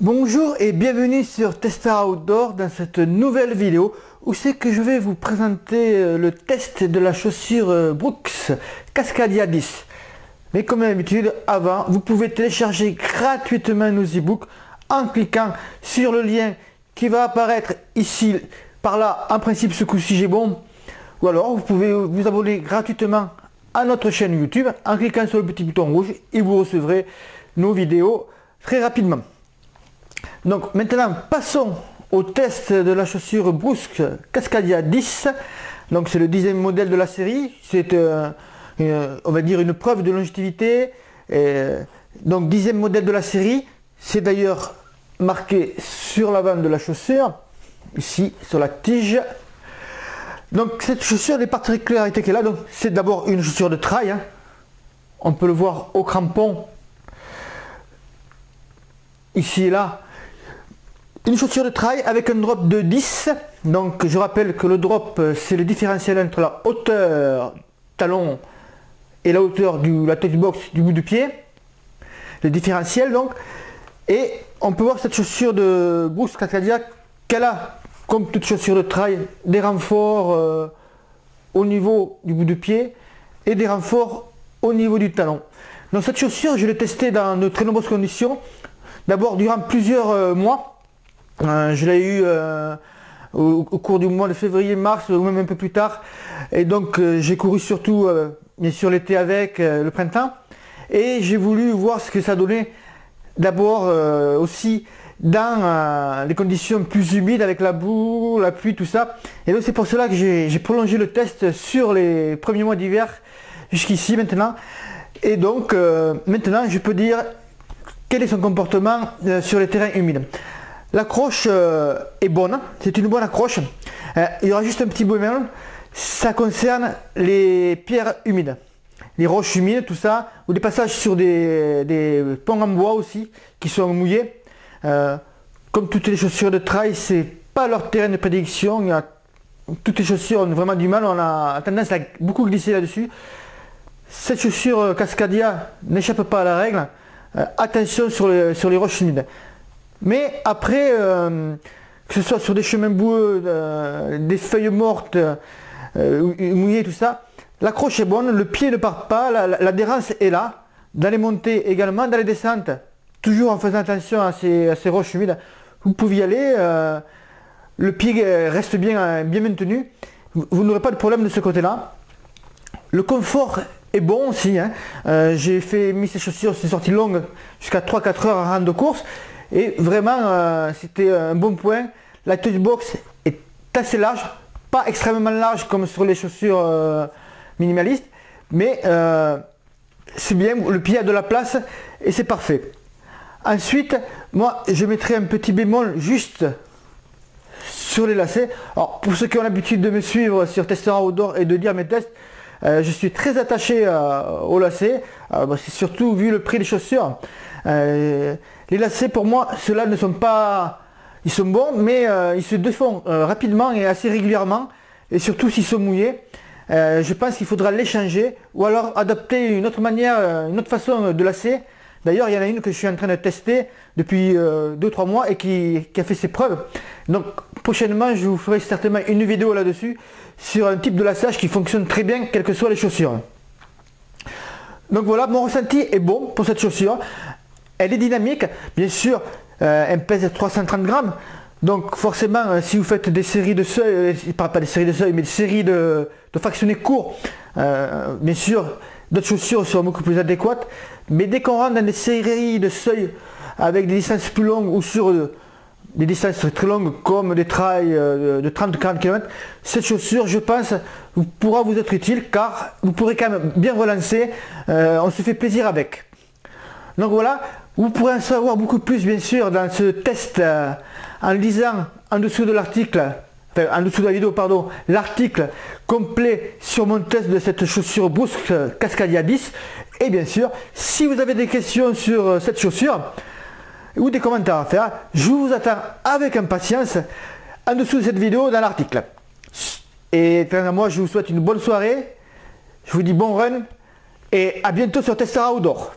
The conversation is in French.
Bonjour et bienvenue sur Testera Outdoor dans cette nouvelle vidéo où c'est que je vais vous présenter le test de la chaussure Brooks Cascadia 10. Mais comme d'habitude, avant, vous pouvez télécharger gratuitement nos e-books en cliquant sur le lien qui va apparaître ici, par là, en principe ce coup-ci j'ai bon. Ou alors vous pouvez vous abonner gratuitement à notre chaîne YouTube en cliquant sur le petit bouton rouge et vous recevrez nos vidéos très rapidement. Donc maintenant passons au test de la chaussure Brooks Cascadia 10. Donc c'est le 10e modèle de la série. C'est on va dire une preuve de longévité. Donc 10e modèle de la série. C'est d'ailleurs marqué sur l'avant de la chaussure, ici sur la tige. Donc cette chaussure, les particularités qu'elle a, donc c'est d'abord une chaussure de trail. Hein. On peut le voir au crampon. Ici et là. Une chaussure de trail avec un drop de 10. Donc je rappelle que le drop c'est le différentiel entre la hauteur talon et la hauteur de la touch box du bout du pied. Le différentiel donc. Et on peut voir cette chaussure de Brooks Cascadia qu'elle a, comme toute chaussure de trail, des renforts au niveau du bout du pied et des renforts au niveau du talon. Donc cette chaussure je l'ai testée dans de très nombreuses conditions. D'abord durant plusieurs mois. Je l'ai eu au cours du mois de février-mars ou même un peu plus tard. Et donc j'ai couru surtout bien sûr l'été avec, le printemps. Et j'ai voulu voir ce que ça donnait d'abord aussi dans les conditions plus humides avec la boue, la pluie, tout ça. Et donc c'est pour cela que j'ai prolongé le test sur les premiers mois d'hiver jusqu'ici maintenant. Et donc maintenant je peux dire quel est son comportement sur les terrains humides. L'accroche est bonne, c'est une bonne accroche. Il y aura juste un petit bémol, ça concerne les pierres humides, les roches humides, tout ça, ou des passages sur des ponts en bois aussi, qui sont mouillés. Comme toutes les chaussures de trail, c'est pas leur terrain de prédilection. Toutes les chaussures ont vraiment du mal, on a tendance à beaucoup glisser là-dessus. Cette chaussure Cascadia n'échappe pas à la règle. Attention sur les roches humides. Mais après, que ce soit sur des chemins boueux, des feuilles mortes, mouillées, tout ça, l'accroche est bonne, le pied ne part pas, l'adhérence est là, dans les montées également, dans les descentes, toujours en faisant attention à ces roches humides, vous pouvez y aller, le pied reste bien maintenu, vous n'aurez pas de problème de ce côté-là. Le confort est bon aussi, hein. J'ai mis ces chaussures, ces sorties longues, jusqu'à 3-4 heures en rang de course. Et vraiment, c'était un bon point. La touch box est assez large, pas extrêmement large comme sur les chaussures minimalistes, mais c'est bien, le pied a de la place et c'est parfait. Ensuite, moi, je mettrai un petit bémol juste sur les lacets. Alors, pour ceux qui ont l'habitude de me suivre sur Testera Outdoor et de lire mes tests, je suis très attaché aux lacets. C'est surtout vu le prix des chaussures. Les lacets pour moi, ceux-là ne sont pas... Ils sont bons, mais ils se défont rapidement et assez régulièrement. Et surtout s'ils sont mouillés. Je pense qu'il faudra les changer ou alors adapter une autre manière, une autre façon de lacer. D'ailleurs, il y en a une que je suis en train de tester depuis 2-3 mois et qui a fait ses preuves. Donc prochainement, je vous ferai certainement une vidéo là-dessus sur un type de laçage qui fonctionne très bien, quelles que soient les chaussures. Donc voilà, mon ressenti est bon pour cette chaussure. Elle est dynamique, bien sûr, elle pèse 330 grammes. Donc forcément, si vous faites des séries de seuils, pas des séries de seuils, mais des séries de fractionnés courts, bien sûr, d'autres chaussures seront beaucoup plus adéquates. Mais dès qu'on rentre dans des séries de seuils avec des distances plus longues ou sur des distances très longues comme des trails de 30-40 km, cette chaussure, je pense, pourra vous être utile car vous pourrez quand même bien relancer. On se fait plaisir avec. Donc voilà, vous pourrez en savoir beaucoup plus bien sûr dans ce test en lisant en dessous de l'article, enfin en dessous de la vidéo pardon, l'article complet sur mon test de cette chaussure Brooks Cascadia 10. Et bien sûr, si vous avez des questions sur cette chaussure ou des commentaires à faire, je vous attends avec impatience en dessous de cette vidéo dans l'article. Et quant à moi, je vous souhaite une bonne soirée, je vous dis bon run et à bientôt sur Testera Outdoor.